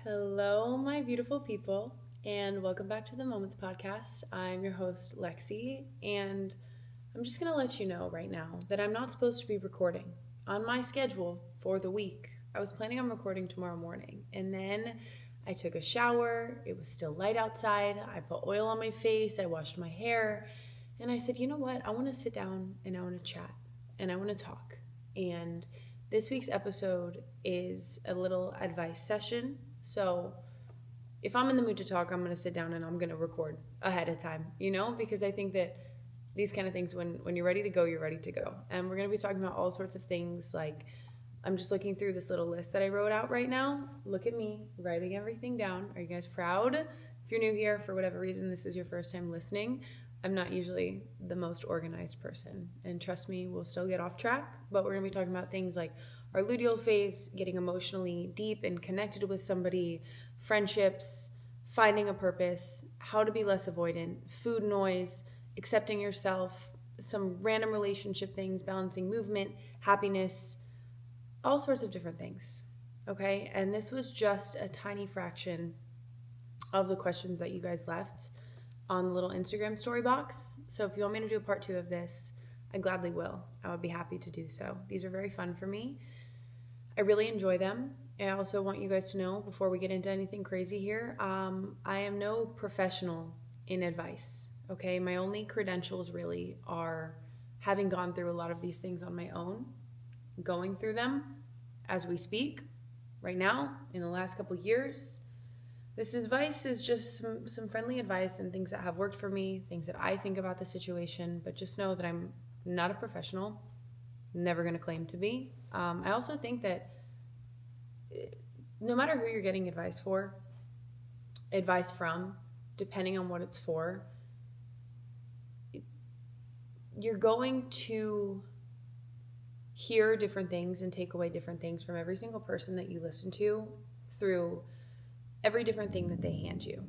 Hello, my beautiful people, and welcome back to the Moments Podcast. I'm your host, Lexi, and I'm just going to let you know right now that I'm not supposed to be recording. On my schedule for the week, I was planning on recording tomorrow morning, and then I took a shower. It was still light outside. I put oil on my face, I washed my hair, and I said, you know what? I want to sit down and I want to chat and I want to talk. And this week's episode is a little advice session. So if I'm in the mood to talk, I'm going to sit down and I'm going to record ahead of time, because I think that these kind of things, when you're ready to go, you're ready to go. And we're going to be talking about all sorts of things. Like, I'm just looking through this little list that I wrote out right now. Look at me writing everything down. Are you guys proud? If you're new here, for whatever reason, this is your first time listening, I'm not usually the most organized person. And trust me, we'll still get off track. But we're going to be talking about things like our luteal phase, getting emotionally deep and connected with somebody, friendships, finding a purpose, how to be less avoidant, food noise, accepting yourself, some random relationship things, balancing movement, happiness, all sorts of different things. Okay? And this was just a tiny fraction of the questions that you guys left on the little Instagram story box. So if you want me to do a part 2 of this, I gladly will. I would be happy to do so. These are very fun for me. I really enjoy them. I also want you guys to know, before we get into anything crazy here, I am no professional in advice, okay? My only credentials really are having gone through a lot of these things on my own, going through them as we speak right now in the last couple years. This advice is just some friendly advice and things that have worked for me, things that I think about the situation, but just know that I'm not a professional, never going to claim to be. I also think that no matter who you're getting advice from, depending on what it's for, you're going to hear different things and take away different things from every single person that you listen to through every different thing that they hand you.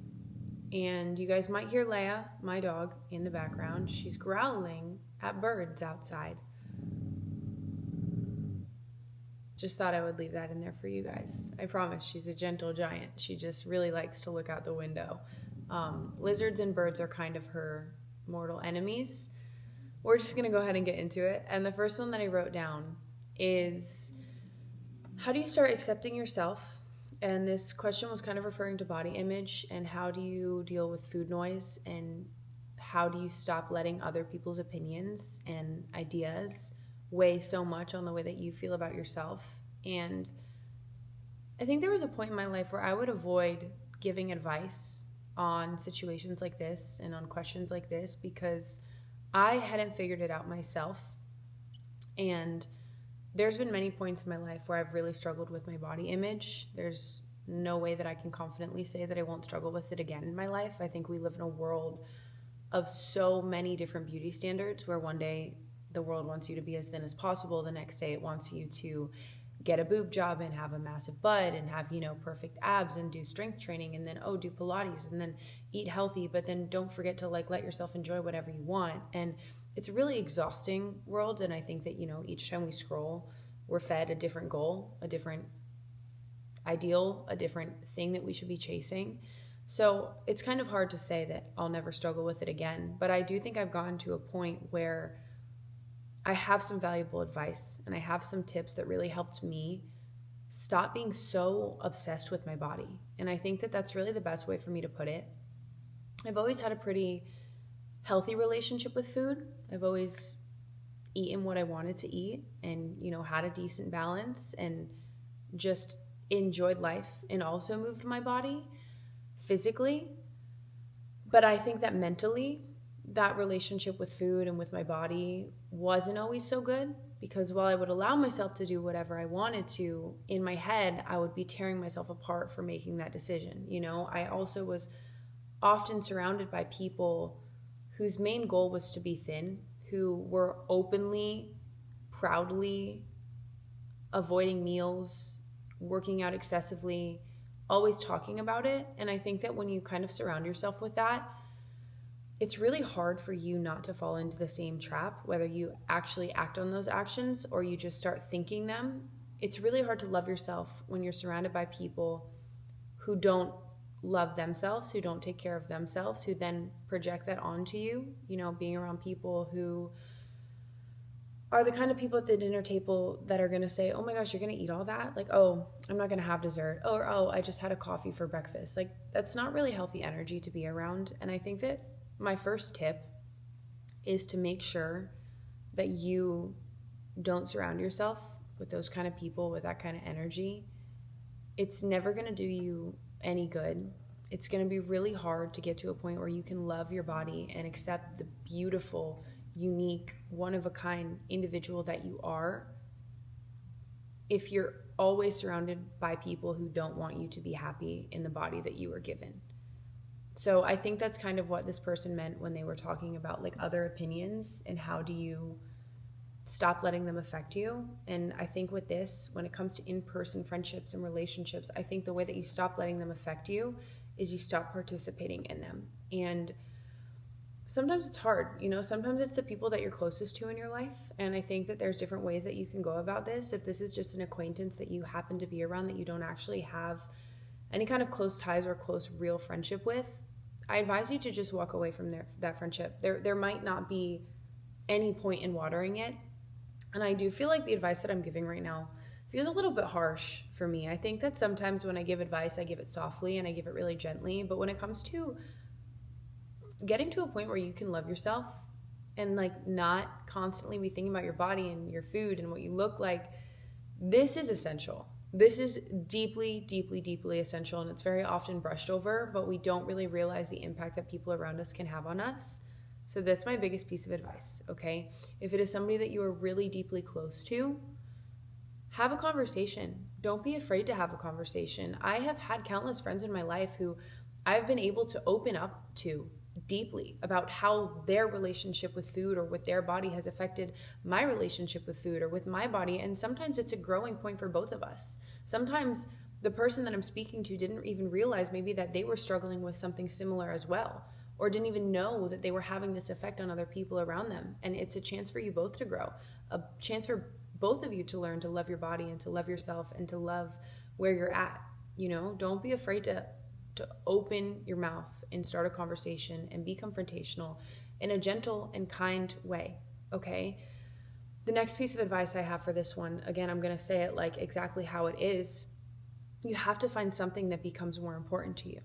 And you guys might hear Leia, my dog, in the background. She's growling at birds outside. Just thought I would leave that in there for you guys. I promise, she's a gentle giant. She just really likes to look out the window. Lizards and birds are kind of her mortal enemies. We're just going to go ahead and get into it. And the first one that I wrote down is, how do you start accepting yourself? And this question was kind of referring to body image, and how do you deal with food noise, and how do you stop letting other people's opinions and ideas weigh so much on the way that you feel about yourself. And I think there was a point in my life where I would avoid giving advice on situations like this and on questions like this because I hadn't figured it out myself. And there's been many points in my life where I've really struggled with my body image. There's no way that I can confidently say that I won't struggle with it again in my life. I think we live in a world of so many different beauty standards where one day the world wants you to be as thin as possible. The next day it wants you to get a boob job and have a massive butt and have, perfect abs and do strength training, and then, do Pilates, and then eat healthy, but then don't forget to let yourself enjoy whatever you want. And it's a really exhausting world. And I think that, each time we scroll, we're fed a different goal, a different ideal, a different thing that we should be chasing. So it's kind of hard to say that I'll never struggle with it again. But I do think I've gotten to a point where I have some valuable advice and I have some tips that really helped me stop being so obsessed with my body. And I think that that's really the best way for me to put it. I've always had a pretty healthy relationship with food. I've always eaten what I wanted to eat and, had a decent balance and just enjoyed life and also moved my body physically. But I think that mentally, that relationship with food and with my body wasn't always so good, because while I would allow myself to do whatever I wanted to, in my head, I would be tearing myself apart for making that decision. I also was often surrounded by people whose main goal was to be thin, who were openly, proudly avoiding meals, working out excessively, always talking about it. And I think that when you kind of surround yourself with that, it's really hard for you not to fall into the same trap, whether you actually act on those actions or you just start thinking them. It's really hard to love yourself when you're surrounded by people who don't love themselves, who don't take care of themselves, who then project that onto you, being around people who are the kind of people at the dinner table that are going to say, oh my gosh, you're going to eat all that? Like, oh, I'm not going to have dessert. Or, oh, I just had a coffee for breakfast. Like, that's not really healthy energy to be around. And I think that my first tip is to make sure that you don't surround yourself with those kind of people, with that kind of energy. It's never going to do you any good. It's going to be really hard to get to a point where you can love your body and accept the beautiful, unique, one-of-a-kind individual that you are if you're always surrounded by people who don't want you to be happy in the body that you were given. So I think that's kind of what this person meant when they were talking about like other opinions and how do you stop letting them affect you. And I think with this, when it comes to in-person friendships and relationships, I think the way that you stop letting them affect you is you stop participating in them. And sometimes it's hard, sometimes it's the people that you're closest to in your life. And I think that there's different ways that you can go about this. If this is just an acquaintance that you happen to be around that you don't actually have any kind of close ties or close real friendship with, I advise you to just walk away from that friendship. There might not be any point in watering it. And I do feel like the advice that I'm giving right now feels a little bit harsh for me. I think that sometimes when I give advice, I give it softly and I give it really gently. But when it comes to getting to a point where you can love yourself and like not constantly be thinking about your body and your food and what you look like, this is essential. This is deeply, deeply, deeply essential. And it's very often brushed over, but we don't really realize the impact that people around us can have on us. So that's my biggest piece of advice, okay? If it is somebody that you are really deeply close to, have a conversation. Don't be afraid to have a conversation. I have had countless friends in my life who I've been able to open up to deeply about how their relationship with food or with their body has affected my relationship with food or with my body. And sometimes it's a growing point for both of us. Sometimes the person that I'm speaking to didn't even realize maybe that they were struggling with something similar as well, or didn't even know that they were having this effect on other people around them. And it's a chance for you both to grow, a chance for both of you to learn to love your body and to love yourself and to love where you're at. Don't be afraid to open your mouth and start a conversation and be confrontational in a gentle and kind way, okay? The next piece of advice I have for this one, again, I'm going to say it like exactly how it is. You have to find something that becomes more important to you.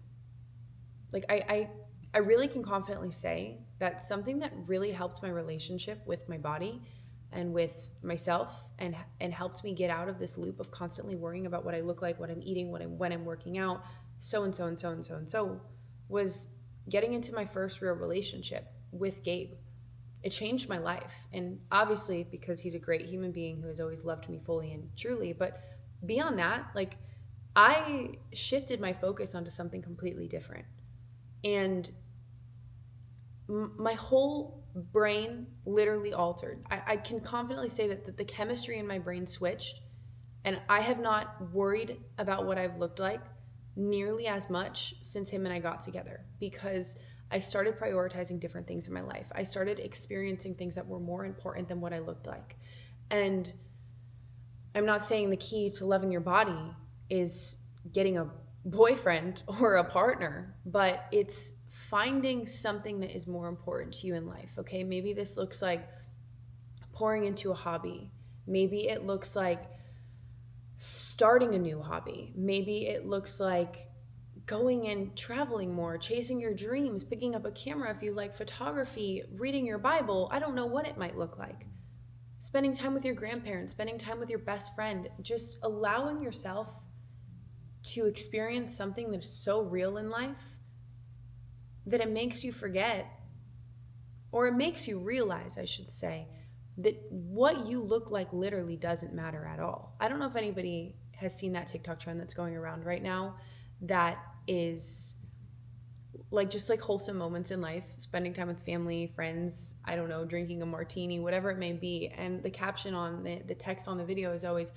Like I really can confidently say that something that really helped my relationship with my body and with myself and helped me get out of this loop of constantly worrying about what I look like, what I'm eating, when I'm working out, so and so and so and so and so, was getting into my first real relationship with Gabe. It changed my life. And obviously because he's a great human being who has always loved me fully and truly, but beyond that, like I shifted my focus onto something completely different. And my whole brain literally altered. I can confidently say that the chemistry in my brain switched, and I have not worried about what I've looked like nearly as much since him and I got together, because I started prioritizing different things in my life. I started experiencing things that were more important than what I looked like. And I'm not saying the key to loving your body is getting a boyfriend or a partner, but it's finding something that is more important to you in life, okay? Maybe this looks like pouring into a hobby. Maybe it looks like starting a new hobby. Maybe it looks like going and traveling more, chasing your dreams, picking up a camera if you like photography, reading your Bible. I don't know what it might look like. Spending time with your grandparents, spending time with your best friend, just allowing yourself to experience something that is so real in life that it makes you forget, or it makes you realize, I should say, that what you look like literally doesn't matter at all. I don't know if anybody has seen that TikTok trend that's going around right now that is like just like wholesome moments in life, spending time with family, friends, I don't know, drinking a martini, whatever it may be. And the caption on the text on the video is always,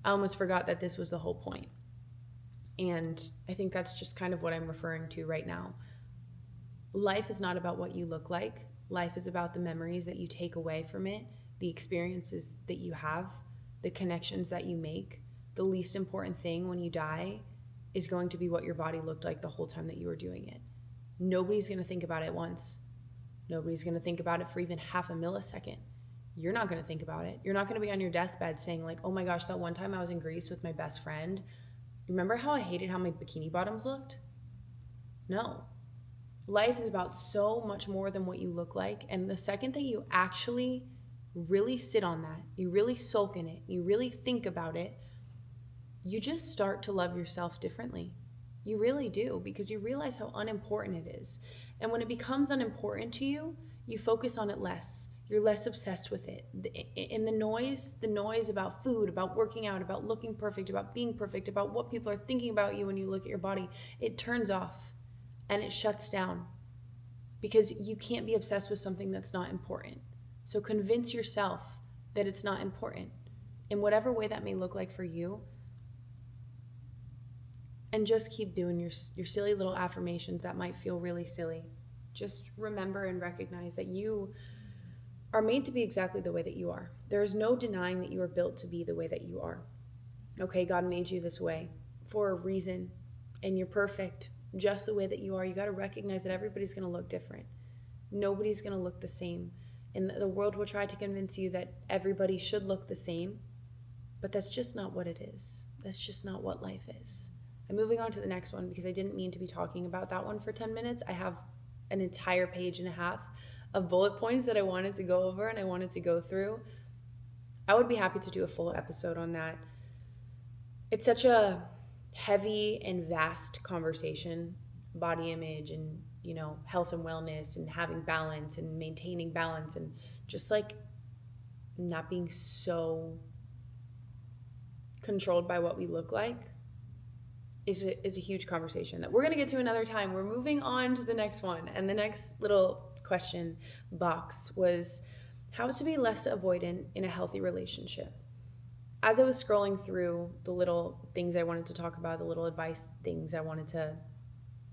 I almost forgot that this was the whole point. And I think that's just kind of what I'm referring to right now. Life is not about what you look like. Life is about the memories that you take away from it, the experiences that you have, the connections that you make. The least important thing when you die is going to be what your body looked like the whole time that you were doing it. Nobody's going to think about it once. Nobody's going to think about it for even half a millisecond. You're not going to think about it. You're not going to be on your deathbed saying like, oh my gosh, that one time I was in Greece with my best friend. Remember how I hated how my bikini bottoms looked? No. Life is about so much more than what you look like. And the second that you actually really sit on that, you really sulk in it, you really think about it, you just start to love yourself differently. You really do, because you realize how unimportant it is. And when it becomes unimportant to you, you focus on it less. You're less obsessed with it. In the noise about food, about working out, about looking perfect, about being perfect, about what people are thinking about you when you look at your body, it turns off and it shuts down, because you can't be obsessed with something that's not important. So convince yourself that it's not important in whatever way that may look like for you. And just keep doing your silly little affirmations that might feel really silly. Just remember and recognize that you are made to be exactly the way that you are. There is no denying that you are built to be the way that you are. Okay, God made you this way for a reason, and you're perfect just the way that you are. You got to recognize that everybody's going to look different. Nobody's going to look the same. And the world will try to convince you that everybody should look the same, but that's just not what it is. That's just not what life is. I'm moving on to the next one because I didn't mean to be talking about that one for 10 minutes. I have an entire page and a half of bullet points that I wanted to go over and I wanted to go through. I would be happy to do a full episode on that. It's such a heavy and vast conversation, body image and, health and wellness and having balance and maintaining balance and just like not being so controlled by what we look like is a huge conversation that we're going to get to another time. We're moving on to the next one. And the next little question box was how to be less avoidant in a healthy relationship. As I was scrolling through the little things I wanted to talk about, the little advice things I wanted to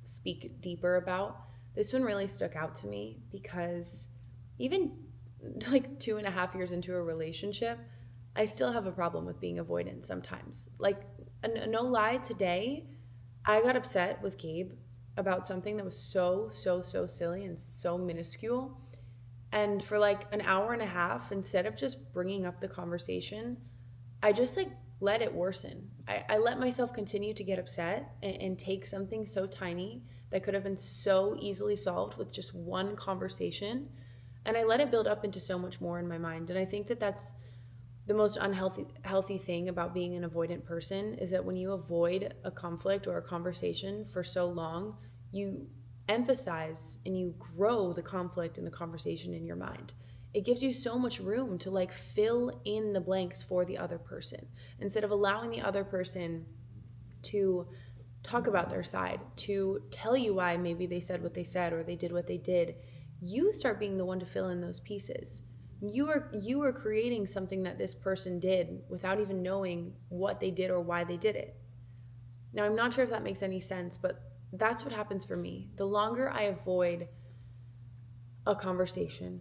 speak deeper about, this one really stuck out to me because even like 2.5 years into a relationship, I still have a problem with being avoidant sometimes. Like, no lie, today I got upset with Gabe about something that was so silly and so minuscule. And for like an hour and a half, instead of just bringing up the conversation, I just like let it worsen. I let myself continue to get upset and take something so tiny that could have been so easily solved with just one conversation. And I let it build up into so much more in my mind. And I think that that's the most healthy thing about being an avoidant person is that when you avoid a conflict or a conversation for so long, you emphasize and you grow the conflict and the conversation in your mind. It gives you so much room to like fill in the blanks for the other person instead of allowing the other person to talk about their side, to tell you why maybe they said what they said or they did what they did. You start being the one to fill in those pieces. You are creating something that this person did without even knowing what they did or why they did it. Now, I'm not sure if that makes any sense, but that's what happens for me. The longer I avoid a conversation,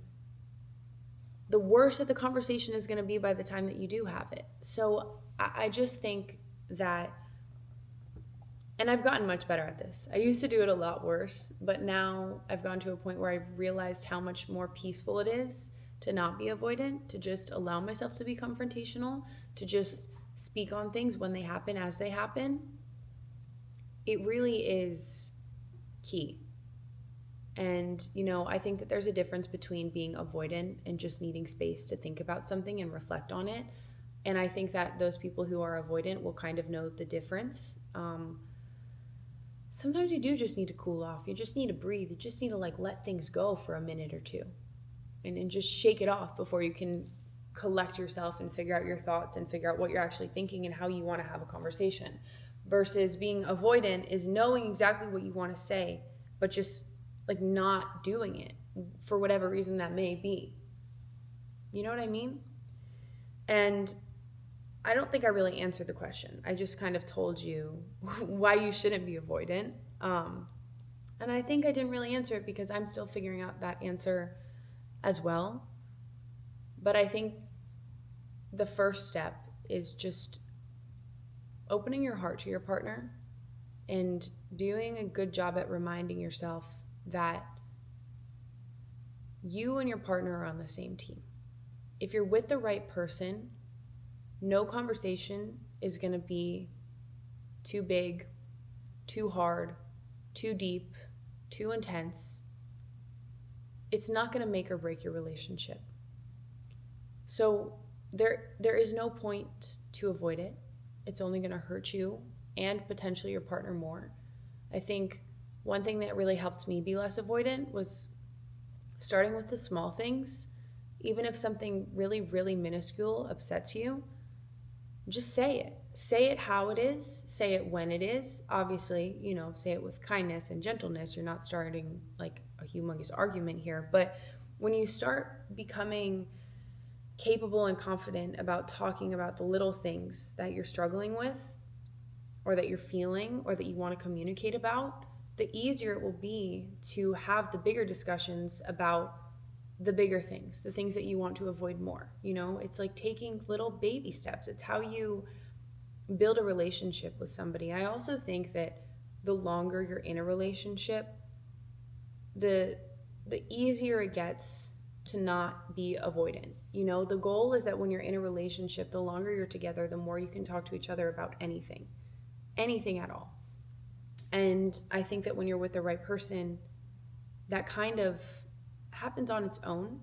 the worse that the conversation is going to be by the time that you do have it. So I just think that, and I've gotten much better at this. I used to do it a lot worse, but now I've gone to a point where I've realized how much more peaceful it is to not be avoidant, to just allow myself to be confrontational, to just speak on things when they happen as they happen. It really is key. And, I think that there's a difference between being avoidant and just needing space to think about something and reflect on it. And I think that those people who are avoidant will kind of know the difference. Sometimes you do just need to cool off. You just need to breathe. You just need to let things go for a minute or two. And just shake it off before you can collect yourself and figure out your thoughts and figure out what you're actually thinking and how you want to have a conversation. Versus being avoidant is knowing exactly what you want to say, but just not doing it for whatever reason that may be. You know what I mean? And I don't think I really answered the question. I just kind of told you why you shouldn't be avoidant. And I think I didn't really answer it because I'm still figuring out that answer as well. But I think the first step is just opening your heart to your partner and doing a good job at reminding yourself that you and your partner are on the same team. If you're with the right person, no conversation is going to be too big, too hard, too deep, too intense. It's not going to make or break your relationship. So there is no point to avoid it. It's only going to hurt you and potentially your partner more. I think one thing that really helped me be less avoidant was starting with the small things. Even if something really, really minuscule upsets you, just say it. Say it how it is. Say it when it is. Obviously, say it with kindness and gentleness. You're not starting like a humongous argument here. But when you start becoming capable and confident about talking about the little things that you're struggling with, or that you're feeling, or that you want to communicate about, the easier it will be to have the bigger discussions about the bigger things, the things that you want to avoid more. It's like taking little baby steps. It's how you build a relationship with somebody. I also think that the longer you're in a relationship, the easier it gets to not be avoidant. The goal is that when you're in a relationship, the longer you're together, the more you can talk to each other about anything at all. And I think that when you're with the right person, that kind of happens on its own.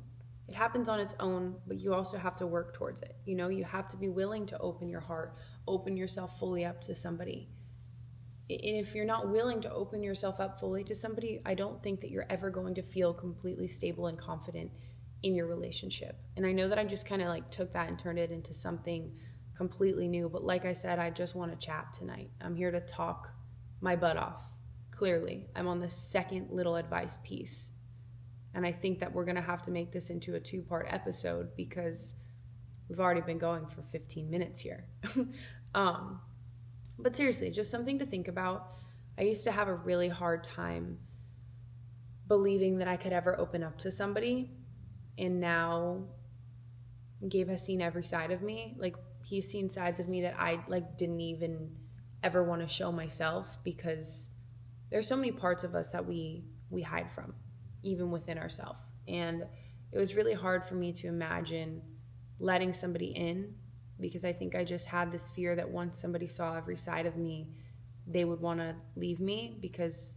It happens on its own, but you also have to work towards it. You have to be willing to open your heart, open yourself fully up to somebody. And if you're not willing to open yourself up fully to somebody, I don't think that you're ever going to feel completely stable and confident in your relationship. And I know that I just kind of like took that and turned it into something completely new. But like I said, I just want to chat tonight. I'm here to talk my butt off. Clearly, I'm on the second little advice piece. And I think that we're going to have to make this into a 2-part episode because we've already been going for 15 minutes here. But seriously, just something to think about. I used to have a really hard time believing that I could ever open up to somebody. And now Gabe has seen every side of me. Like, he's seen sides of me that I didn't even ever want to show myself, because there's so many parts of us that we hide from, even within ourselves. And it was really hard for me to imagine letting somebody in, because I think I just had this fear that once somebody saw every side of me, they would want to leave me, because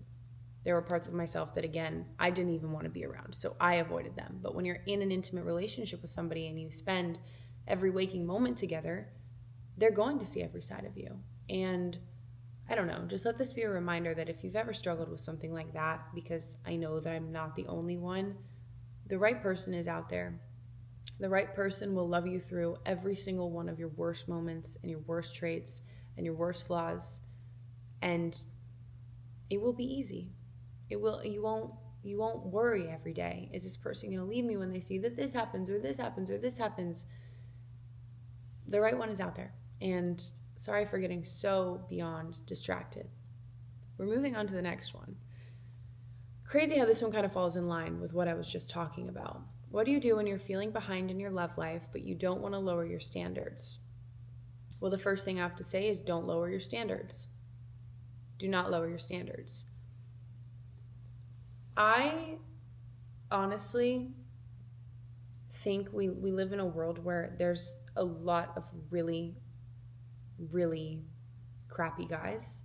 there were parts of myself that, again, I didn't even want to be around. So I avoided them. But when you're in an intimate relationship with somebody and you spend every waking moment together, they're going to see every side of you. And I don't know, just let this be a reminder that if you've ever struggled with something like that, because I know that I'm not the only one, the right person is out there. The right person will love you through every single one of your worst moments and your worst traits and your worst flaws. And it will be easy. You won't worry every day. Is this person going to leave me when they see that this happens or this happens or this happens? The right one is out there. And sorry for getting so beyond distracted. We're moving on to the next one. Crazy how this one kind of falls in line with what I was just talking about. What do you do when you're feeling behind in your love life, but you don't want to lower your standards? Well, the first thing I have to say is don't lower your standards. Do not lower your standards. I honestly think we live in a world where there's a lot of really, really crappy guys.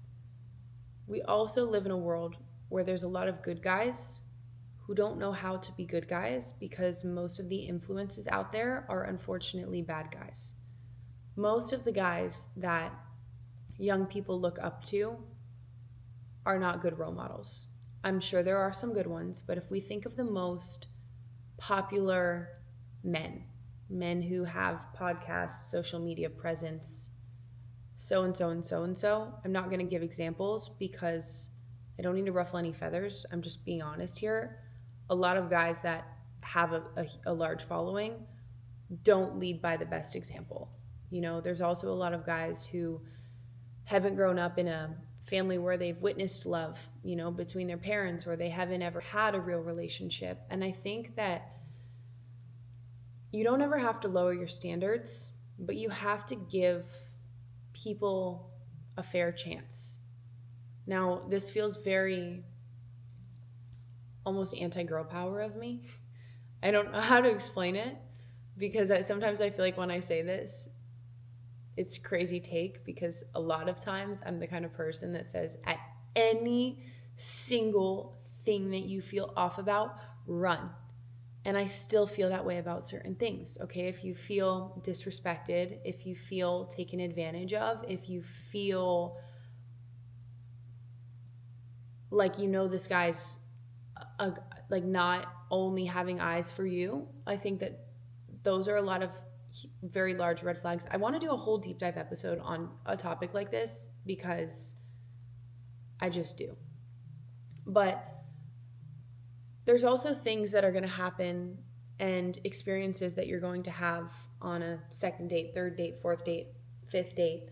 We also live in a world where there's a lot of good guys who don't know how to be good guys, because most of the influences out there are unfortunately bad guys. Most of the guys that young people look up to are not good role models. I'm sure there are some good ones, but if we think of the most popular men who have podcasts, social media presence, so and so and so and so, I'm not going to give examples because I don't need to ruffle any feathers. I'm just being honest here. A lot of guys that have a large following don't lead by the best example. There's also a lot of guys who haven't grown up in a family where they've witnessed love, between their parents, or they haven't ever had a real relationship. And I think that you don't ever have to lower your standards, but you have to give people a fair chance. Now, this feels very almost anti-girl power of me. I don't know how to explain it because sometimes I feel like when I say this, it's crazy take because a lot of times I'm the kind of person that says at any single thing that you feel off about, run. And I still feel that way about certain things. Okay, if you feel disrespected, if you feel taken advantage of, if you feel like this guy's like not only having eyes for you, I think that those are a lot of very large red flags. I want to do a whole deep dive episode on a topic like this because I just do. But there's also things that are going to happen and experiences that you're going to have on a second date, third date, fourth date, fifth date,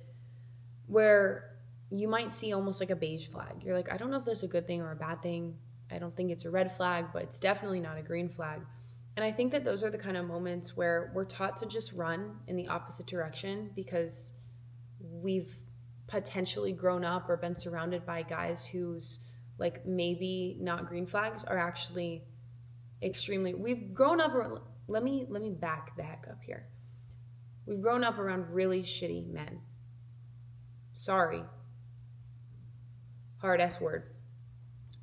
where you might see almost like a beige flag. You're like, I don't know if this is a good thing or a bad thing. I don't think it's a red flag, but it's definitely not a green flag. And I think that those are the kind of moments where we're taught to just run in the opposite direction because we've potentially grown up or been surrounded by guys whose like maybe not green flags are actually extremely, we've grown up, let me back the heck up here. We've grown up around really shitty men. Sorry. Hard S word.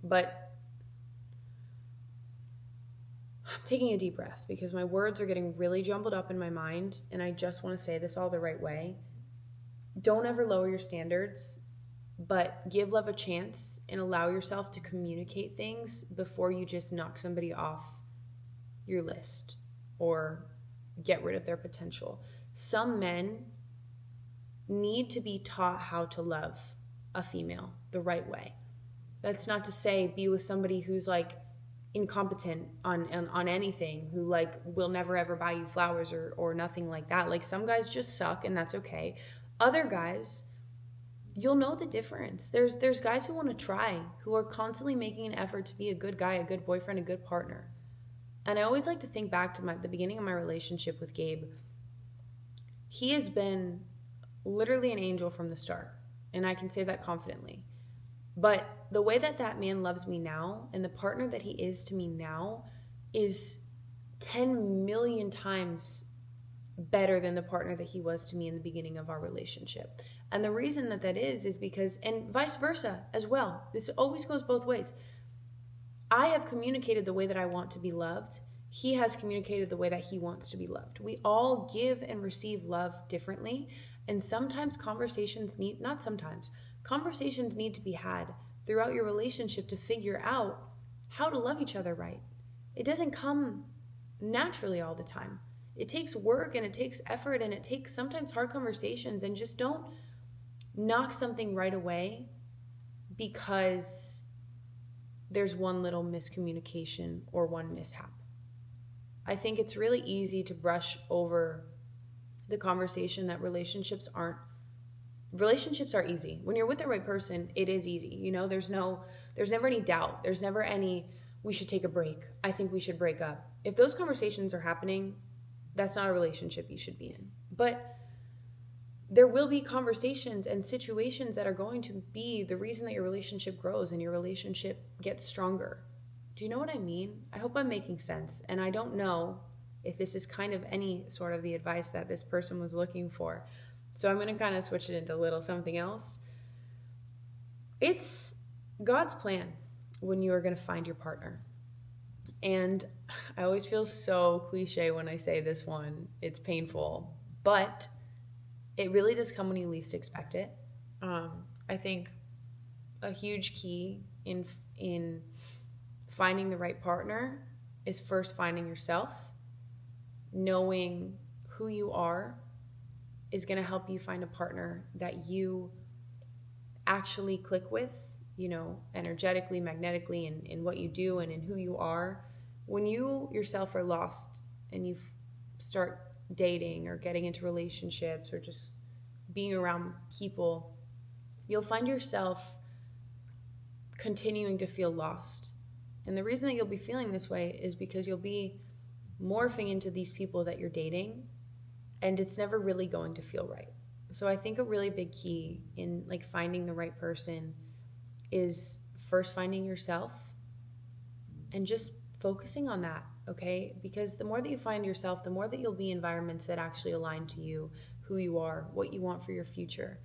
But I'm taking a deep breath because my words are getting really jumbled up in my mind and I just want to say this all the right way. Don't ever lower your standards, but give love a chance and allow yourself to communicate things before you just knock somebody off your list or get rid of their potential. Some men need to be taught how to love a female the right way. That's not to say be with somebody who's like incompetent on anything, who like will never ever buy you flowers or nothing like that. Like some guys just suck and that's okay. Other guys, you'll know the difference. There's guys who want to try, who are constantly making an effort to be a good guy, a good boyfriend, a good partner. And I always like to think back to the beginning of my relationship with Gabe. He has been literally an angel from the start, and I can say that confidently. But the way that man loves me now and the partner that he is to me now is 10 million times better than the partner that he was to me in the beginning of our relationship. And the reason that is because, and vice versa as well, this always goes both ways. I have communicated the way that I want to be loved. He has communicated the way that he wants to be loved. We all give and receive love differently. And sometimes conversations need to be had throughout your relationship to figure out how to love each other right. It doesn't come naturally all the time. It takes work and it takes effort and it takes sometimes hard conversations, and just don't knock something right away because there's one little miscommunication or one mishap. I think it's really easy to brush over the conversation that relationships are easy. When you're with the right person, it is easy. There's never any doubt. There's never any, we should take a break. I think we should break up. If those conversations are happening, that's not a relationship you should be in. But there will be conversations and situations that are going to be the reason that your relationship grows and your relationship gets stronger. Do you know what I mean? I hope I'm making sense. And I don't know if this is kind of any sort of the advice that this person was looking for. So I'm going to kind of switch it into a little something else. It's God's plan when you are going to find your partner. And I always feel so cliche when I say this one. It's painful, but it really does come when you least expect it. I think a huge key in finding the right partner is first finding yourself. Knowing who you are is going to help you find a partner that you actually click with, energetically, magnetically, in what you do and in who you are. When you yourself are lost and you start dating or getting into relationships or just being around people, you'll find yourself continuing to feel lost. And the reason that you'll be feeling this way is because you'll be morphing into these people that you're dating, and it's never really going to feel right. So I think a really big key in finding the right person is first finding yourself and just focusing on that, okay? Because the more that you find yourself, the more that you'll be in environments that actually align to you, who you are, what you want for your future.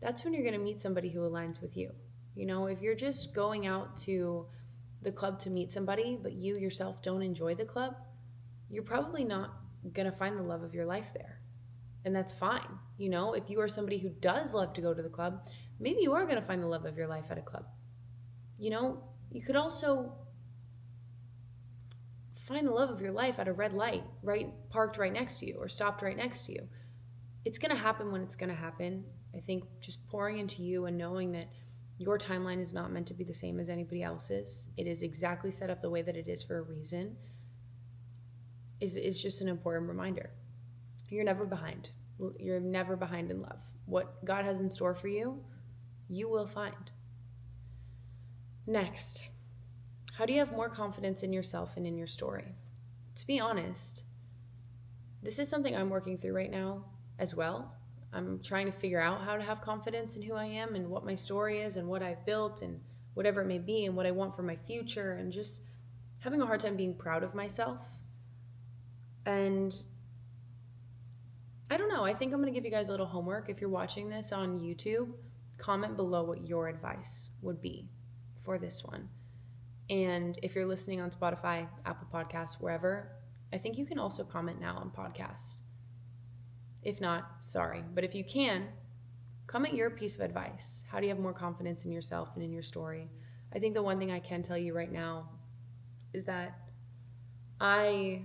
That's when you're going to meet somebody who aligns with you. You know, if you're just going out to the club to meet somebody, but you yourself don't enjoy the club, you're probably not going to find the love of your life there. And that's fine. You know, if you are somebody who does love to go to the club, maybe you are going to find the love of your life at a club. You know, you could also find the love of your life at a red light, right, parked right next to you or stopped right next to you. It's going to happen when it's going to happen. I think just pouring into you and knowing that your timeline is not meant to be the same as anybody else's. It is exactly set up the way that it is for a reason is just an important reminder. You're never behind. You're never behind in love. What God has in store for you, you will find. Next, how do you have more confidence in yourself and in your story? To be honest, this is something I'm working through right now as well. I'm trying to figure out how to have confidence in who I am and what my story is and what I've built and whatever it may be and what I want for my future, and just having a hard time being proud of myself. And I don't know, I think I'm going to give you guys a little homework. If you're watching this on YouTube, comment below what your advice would be for this one. And if you're listening on Spotify, Apple Podcasts, wherever, I think you can also comment now on podcast. If not, sorry. But if you can, comment your piece of advice. How do you have more confidence in yourself and in your story? I think the one thing I can tell you right now is that I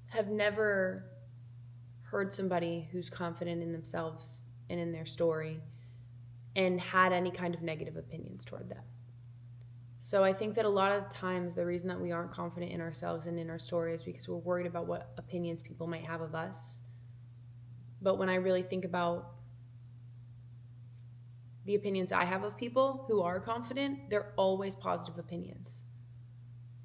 have never heard somebody who's confident in themselves and in their story and had any kind of negative opinions toward them. So I think that a lot of times the reason that we aren't confident in ourselves and in our story is because we're worried about what opinions people might have of us. But when I really think about the opinions I have of people who are confident, they're always positive opinions.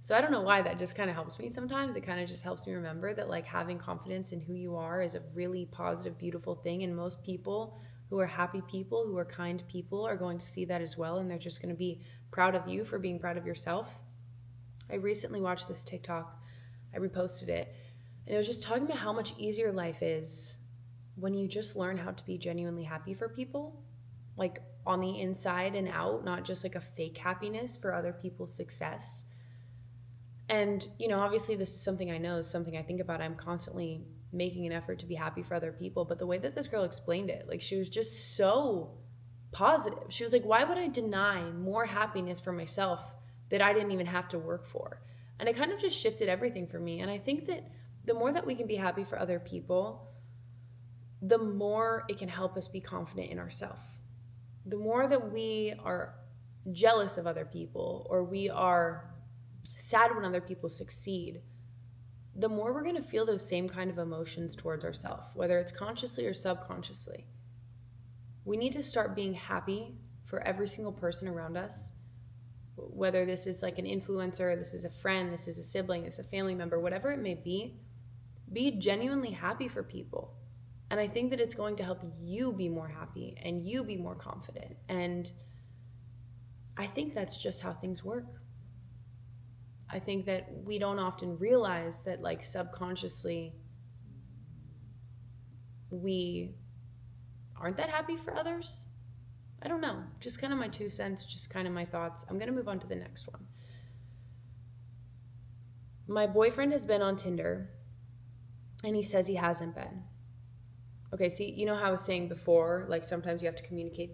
So I don't know why that just kind of helps me sometimes. It kind of just helps me remember that like having confidence in who you are is a really positive, beautiful thing. And most people who are happy people, who are kind people, are going to see that as well. And they're just going to be proud of you for being proud of yourself. I recently watched this TikTok. I reposted it. And it was just talking about how much easier life is when you just learn how to be genuinely happy for people, like on the inside and out, not just like a fake happiness for other people's success. And, you know, obviously this is something I know, something I think about. I'm constantly making an effort to be happy for other people. But the way that this girl explained it, like she was just so positive. She was like, why would I deny more happiness for myself that I didn't even have to work for? And it kind of just shifted everything for me. And I think that the more that we can be happy for other people, the more it can help us be confident in ourselves. The more that we are jealous of other people or we are sad when other people succeed, the more we're going to feel those same kind of emotions towards ourselves, whether it's consciously or subconsciously. We need to start being happy for every single person around us, whether this is like an influencer, this is a friend, this is a sibling, this is a family member, whatever it may be genuinely happy for people. And I think that it's going to help you be more happy and you be more confident. And I think that's just how things work. I think that we don't often realize that like subconsciously we aren't that happy for others. I don't know. Just kind of my 2 cents, just kind of my thoughts. I'm going to move on to the next one. My boyfriend has been on Tinder and he says he hasn't been. Okay, see, you know how I was saying before, like sometimes you have to communicate